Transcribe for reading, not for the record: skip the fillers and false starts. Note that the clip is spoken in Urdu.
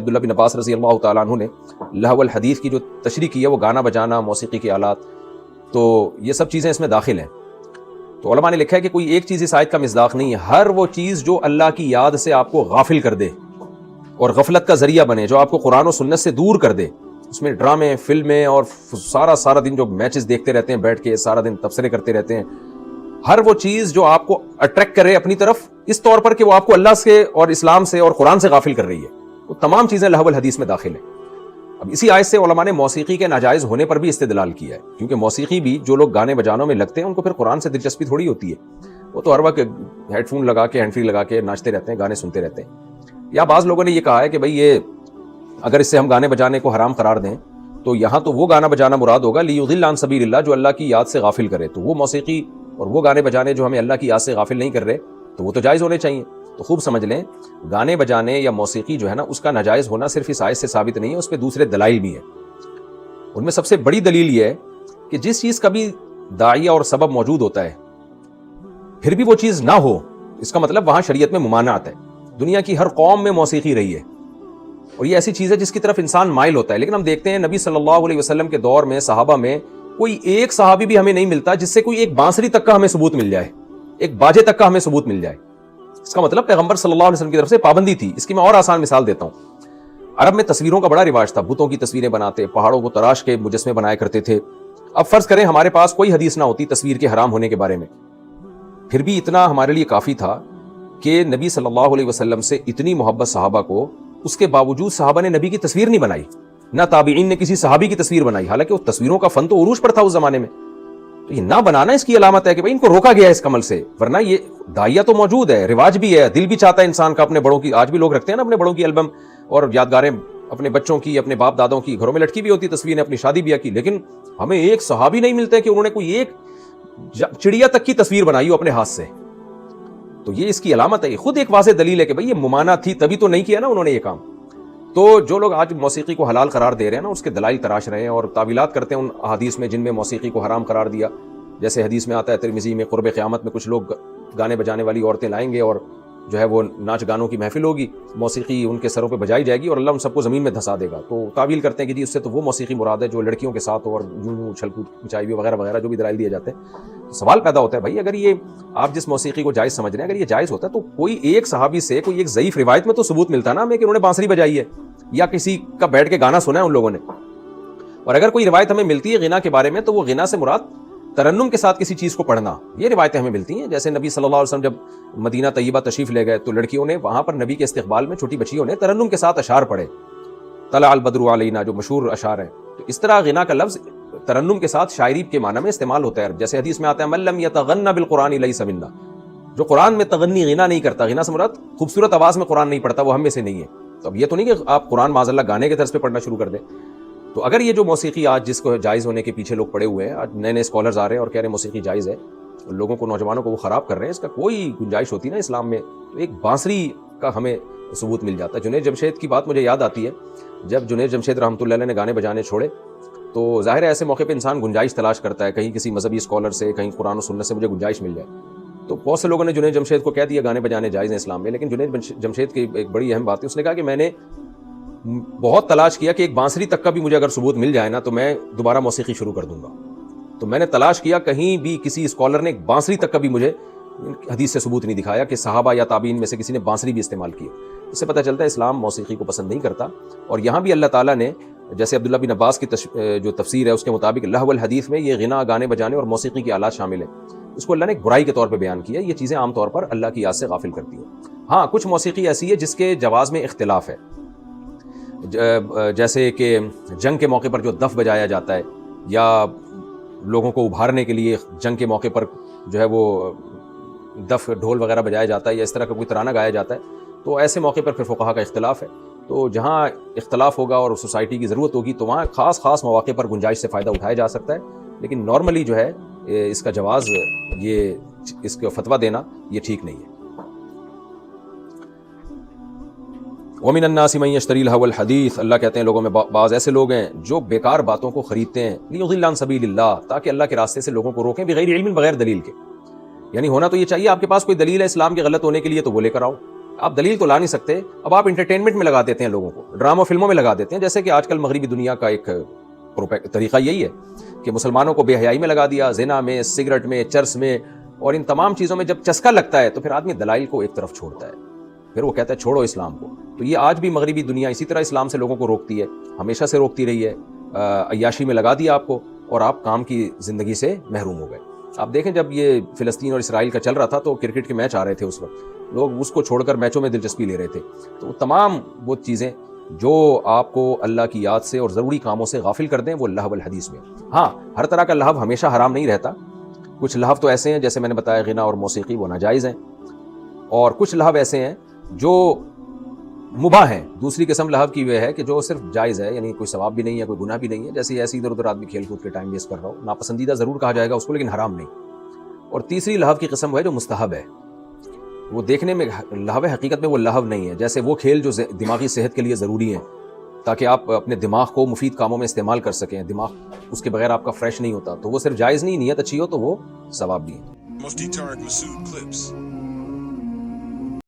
عبداللہ بن عباس رضی اللہ تعالیٰ عنہ نے لہو الحدیث کی جو تشریح کی ہے وہ گانا بجانا، موسیقی کے آلات، تو یہ سب چیزیں اس میں داخل ہیں. تو علماء نے لکھا ہے کہ کوئی ایک چیز اس آیت کا مصداق نہیں ہے، ہر وہ چیز جو اللہ کی یاد سے آپ کو غافل کر دے اور غفلت کا ذریعہ بنے، جو آپ کو قرآن و سنت سے دور کر دے. اس میں ڈرامے، فلمیں اور سارا دن جو میچز دیکھتے رہتے ہیں بیٹھ کے، سارا دن تبصرے کرتے رہتے ہیں، ہر وہ چیز جو آپ کو اٹریکٹ کرے اپنی طرف اس طور پر کہ وہ آپ کو اللہ سے اور اسلام سے اور قرآن سے غافل کر رہی ہے، وہ تمام چیزیں لہو الحدیث میں داخل ہیں. اب اسی آیت سے علماء نے موسیقی کے ناجائز ہونے پر بھی استدلال کیا ہے، کیونکہ موسیقی بھی جو لوگ گانے بجانوں میں لگتے ہیں ان کو پھر قرآن سے دلچسپی تھوڑی ہوتی ہے، وہ تو ہر وقت ہیڈ فون لگا کے، ہینڈ فری لگا کے ناچتے رہتے ہیں، گانے سنتے رہتے ہیں. یا بعض لوگوں نے یہ کہا ہے کہ بھئی یہ اگر اس سے ہم گانے بجانے کو حرام قرار دیں تو یہاں تو وہ گانا بجانا مراد ہوگا لیضل عن سبیل اللہ، جو اللہ کی یاد سے غافل کرے، تو وہ موسیقی اور وہ گانے بجانے جو ہمیں اللہ کی یاد سے غافل نہیں کر رہے تو وہ تو جائز ہونے چاہیے. تو خوب سمجھ لیں، گانے بجانے یا موسیقی جو ہے نا اس کا ناجائز ہونا صرف اس آیت سے ثابت نہیں ہے، اس پہ دوسرے دلائل بھی ہیں. ان میں سب سے بڑی دلیل یہ ہے کہ جس چیز کا بھی داعیہ اور سبب موجود ہوتا ہے پھر بھی وہ چیز نہ ہو، اس کا مطلب وہاں شریعت میں ممانعت ہے. دنیا کی ہر قوم میں موسیقی رہی ہے اور یہ ایسی چیز ہے جس کی طرف انسان مائل ہوتا ہے، لیکن ہم دیکھتے ہیں نبی صلی اللہ علیہ وسلم کے دور میں صحابہ میں کوئی ایک صحابی بھی ہمیں نہیں ملتا جس سے کوئی ایک بانسری تک کا ہمیں ثبوت مل جائے، ایک باجے تک کا ہمیں ثبوت مل جائے. اس کا مطلب پیغمبر صلی اللہ علیہ وسلم کی طرف سے پابندی تھی. اس کی میں اور آسان مثال دیتا ہوں. عرب میں تصویروں کا بڑا رواج تھا، بتوں کی تصویریں بناتے، پہاڑوں کو تراش کے مجسمے بنایا کرتے تھے. اب فرض کریں ہمارے پاس کوئی حدیث نہ ہوتی تصویر کے حرام ہونے کے بارے میں، پھر بھی اتنا ہمارے لیے کافی تھا کہ نبی صلی اللہ علیہ وسلم سے اتنی محبت صحابہ کو، اس کے باوجود صحابہ نے نبی کی تصویر نہیں بنائی، نہ تابعین نے کسی صحابی کی تصویر بنائی، حالانکہ وہ تصویروں کا فن تو عروج پر تھا اس زمانے میں. تو یہ نہ بنانا اس کی علامت ہے کہ بھائی ان کو روکا گیا ہے اس عمل سے، ورنہ یہ داعیہ تو موجود ہے، رواج بھی ہے، دل بھی چاہتا ہے انسان کا اپنے بڑوں کی. آج بھی لوگ رکھتے ہیں نا اپنے بڑوں کی البم اور یادگاریں اپنے بچوں کی، اپنے باپ دادوں کی، گھروں میں لٹکی بھی ہوتی تصویریں اپنی شادی بیاہ کی، لیکن ہمیں ایک صحابی نہیں ملتے کہ انہوں نے کوئی ایک چڑیا تک کی تصویر بنائی ہو اپنے ہاتھ سے. تو یہ اس کی علامت ہے، یہ خود ایک واضح دلیل ہے کہ بھئی یہ ممانعت تھی، تبھی تو نہیں کیا نا انہوں نے یہ کام. تو جو لوگ آج موسیقی کو حلال قرار دے رہے ہیں نا اس کے دلائل تراش رہے ہیں اور تعویلات کرتے ہیں ان احادیث میں جن میں موسیقی کو حرام قرار دیا. جیسے حدیث میں آتا ہے ترمذی میں، قرب قیامت میں کچھ لوگ گانے بجانے والی عورتیں لائیں گے اور جو ہے وہ ناچ گانوں کی محفل ہوگی، موسیقی ان کے سروں پہ بجائی جائے گی اور اللہ ان سب کو زمین میں دھسا دے گا. تو تعویل کرتے ہیں کہ جی اس سے تو وہ موسیقی مراد ہے جو لڑکیوں کے ساتھ ہو اور یوں اچھل کود مچائی ہوئی وغیرہ وغیرہ جو بھی دلائل دیے جاتے ہیں. سوال پیدا ہوتا ہے بھائی اگر یہ آپ جس موسیقی کو جائز سمجھ رہے ہیں اگر یہ جائز ہوتا ہے تو کوئی ایک صحابی سے کوئی ایک ضعیف روایت میں تو ثبوت ملتا نا ہمیں کہ انہوں نے بانسری بجائی ہے یا کسی کا بیٹھ کے گانا سنا ہے ان لوگوں نے. اور اگر کوئی روایت ہمیں ملتی ہے غنا کے بارے میں تو وہ غنا سے مراد ترنم کے ساتھ کسی چیز کو پڑھنا، یہ روایتیں ہمیں ملتی ہیں. جیسے نبی صلی اللہ علیہ وسلم جب مدینہ طیبہ تشریف لے گئے تو لڑکیوں نے وہاں پر نبی کے استقبال میں چھوٹی بچیوں نے ترنم کے ساتھ اشعار پڑھے، طلع البدر علینا جو مشہور اشعار ہیں. تو اس طرح غنا کا لفظ ترنم کے ساتھ شاعری کے معنی میں استعمال ہوتا ہے. جیسے حدیث میں آتا ہے من لم یتغنى بالقرآن لیس منا، جو قرآن میں تغنی غنا نہیں کرتا، غنا سے مراد خوبصورت آواز میں قرآن نہیں پڑھتا، وہ ہم میں سے نہیں ہے. تو اب یہ تو نہیں کہ آپ قرآن معاذ اللہ گانے کے طرز پہ پڑھنا شروع کر دیں. تو اگر یہ جو موسیقی آج جس کو جائز ہونے کے پیچھے لوگ پڑے ہوئے ہیں، آج نئے نئے اسکالرز آ رہے ہیں اور کہہ رہے ہیں موسیقی جائز ہے، لوگوں کو، نوجوانوں کو وہ خراب کر رہے ہیں، اس کا کوئی گنجائش ہوتی نا اسلام میں تو ایک بانسری کا ہمیں ثبوت مل جاتا ہے. جنید جمشید کی بات مجھے یاد آتی ہے، جب جنید جمشید رحمۃ اللہ علیہ نے گانے بجانے چھوڑے تو ظاہر ہے ایسے موقع پہ انسان گنجائش تلاش کرتا ہے، کہیں کسی مذہبی اسکالر سے، کہیں قرآن و سنت سے مجھے گنجائش مل جائے. تو بہت سے لوگوں نے جنید جمشید کو کہہ دیا گانے بجانے جائز ہیں اسلام میں، لیکن جنید جمشید کی ایک بڑی اہم بات ہے، اس نے کہا کہ میں نے بہت تلاش کیا کہ ایک بانسری تک کا بھی مجھے اگر ثبوت مل جائے نا تو میں دوبارہ موسیقی شروع کر دوں گا. تو میں نے تلاش کیا، کہیں بھی کسی اسکالر نے ایک بانسری تک کا بھی مجھے حدیث سے ثبوت نہیں دکھایا کہ صحابہ یا تابعین میں سے کسی نے بانسری بھی استعمال کی. اس سے پتہ چلتا ہے اسلام موسیقی کو پسند نہیں کرتا. اور یہاں بھی اللہ تعالیٰ نے جیسے عبداللہ بن عباس کی جو تفسیر ہے اس کے مطابق لہو الحدیث میں یہ غنا، گانے بجانے اور موسیقی کے آلات شامل ہیں. اس کو اللہ نے ایک برائی کے طور پہ بیان کیا. یہ چیزیں عام طور پر اللہ کی یاد سے غافل کرتی ہیں. ہاں کچھ موسیقی ایسی ہے جس کے جواز میں اختلاف ہے، جیسے کہ جنگ کے موقع پر جو دف بجایا جاتا ہے یا لوگوں کو ابھارنے کے لیے جنگ کے موقع پر جو ہے وہ دف ڈھول وغیرہ بجایا جاتا ہے یا اس طرح کا کوئی ترانہ گایا جاتا ہے، تو ایسے موقع پر پھر فقہا کا اختلاف ہے. تو جہاں اختلاف ہوگا اور سوسائٹی کی ضرورت ہوگی تو وہاں خاص مواقع پر گنجائش سے فائدہ اٹھایا جا سکتا ہے، لیکن نارملی جو ہے اس کا جواز، یہ اس کا فتویٰ دینا یہ ٹھیک نہیں ہے. وَمِنَ النَّاسِ مَن يَشْتَرِي لَهْوَ الْحَدِيثِ، اللہ کہتے ہیں لوگوں میں بعض ایسے لوگ ہیں جو بیکار باتوں کو خریدتے ہیں، لِيُضِلَّ عَن سَبِيلِ اللَّهِ، تاکہ اللہ کے راستے سے لوگوں کو روکیں، بغیر علم، بغیر دلیل کے. یعنی ہونا تو یہ چاہیے آپ کے پاس کوئی دلیل ہے اسلام کے غلط ہونے کے لیے تو وہ لے کر آؤ. آپ دلیل تو لا نہیں سکتے. اب آپ انٹرٹینمنٹ میں لگا دیتے ہیں لوگوں کو, ڈراموں فلموں میں لگا دیتے ہیں, جیسے کہ آج کل مغربی دنیا کا ایک طریقہ یہی ہے کہ مسلمانوں کو بے حیائی میں لگا دیا, زنا میں, سگریٹ میں, چرس میں اور ان تمام چیزوں میں. جب چسکا لگتا ہے تو پھر آدمی دلائل کو ایک طرف چھوڑتا ہے, پھر وہ کہتا ہے چھوڑو اسلام کو. تو یہ آج بھی مغربی دنیا اسی طرح اسلام سے لوگوں کو روکتی ہے, ہمیشہ سے روکتی رہی ہے. عیاشی میں لگا دیا آپ کو اور آپ کام کی زندگی سے محروم ہو گئے. آپ دیکھیں جب یہ فلسطین اور اسرائیل کا چل رہا تھا تو کرکٹ کے میچ آ رہے تھے, اس وقت لوگ اس کو چھوڑ کر میچوں میں دلچسپی لے رہے تھے. تو تمام وہ چیزیں جو آپ کو اللہ کی یاد سے اور ضروری کاموں سے غافل کر دیں وہ لہو الحدیث میں. ہاں, ہر طرح کا لہو ہمیشہ حرام نہیں رہتا. کچھ لہو تو ایسے ہیں جیسے میں نے بتایا غنا اور موسیقی, وہ ناجائز ہیں, اور کچھ لہو ایسے ہیں جو مباح ہیں. دوسری قسم لہو کی وہ ہے کہ جو صرف جائز ہے, یعنی کوئی ثواب بھی نہیں ہے, کوئی گناہ بھی نہیں ہے, جیسے ایسے ادھر ادھر آدمی کھیل کود کے ٹائم ویسٹ کر رہا ہو. ناپسندیدہ ضرور کہا جائے گا اس کو, لیکن حرام نہیں. اور تیسری لہو کی قسم وہ ہے جو مستحب ہے, وہ دیکھنے میں لہو ہے, حقیقت میں وہ لہو نہیں ہے. جیسے وہ کھیل جو دماغی صحت کے لیے ضروری ہیں تاکہ آپ اپنے دماغ کو مفید کاموں میں استعمال کر سکیں. دماغ اس کے بغیر آپ کا فریش نہیں ہوتا, تو وہ صرف جائز نہیں, نیت اچھی ہو تو وہ ثواب بھی ہے.